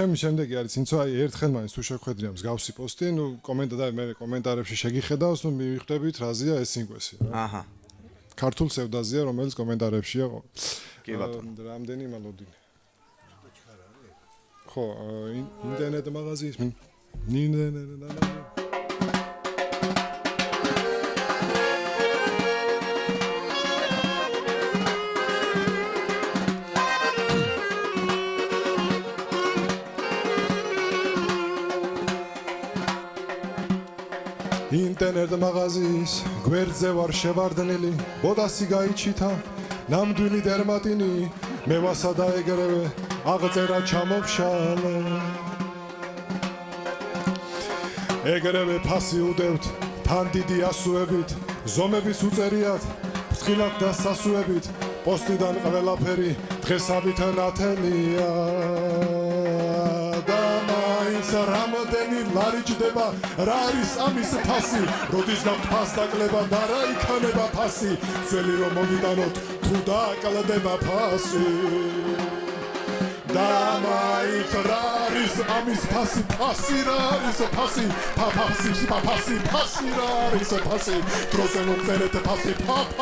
ამის შემდეგი არის ინცო აი ერთხელ მაინც თუ შეგხვედრია მსგავსი პოსტი, ნუ მე კომენტარებში შეგიხედავს, ნუ მივხვდებით რაზეა ეს სინკვესი. აჰა. ქართულ სევდაზია, რომელიც კომენტარებშია. კი ბატონო. რამდენი მალოდინი. ხო, ინტერნეტ მაღაზიის ინტერნეტ მაღაზიის გვერდზე ვარ შევარდნილი, ბოდასი გაიჩითა, ნამდვილი დერმატინი, მე ვასა დაეგრევე, აღწერა ჩამოვშალე. ეგრევე ფასი უდევთ, თან დიდი ასუებით, ზომების უწერიათ, ფრთხილად და სასუებით, პოსტიდან ყველაფერი დღესავით ნათელია. რამდენი ლარიჯდება, რა არის ამის ფასი, როდის გაქვთ დაკლება და რა იქნება ფასი, ძველი რომ მოვიტანოთ, თუ დაკლდება ფასი. და მაინც რა არის ამის ფასი, ფასი რა არის ფასი, ფასი რა არის ფასი, დროზე მომწერეთ ფასი, ფასი.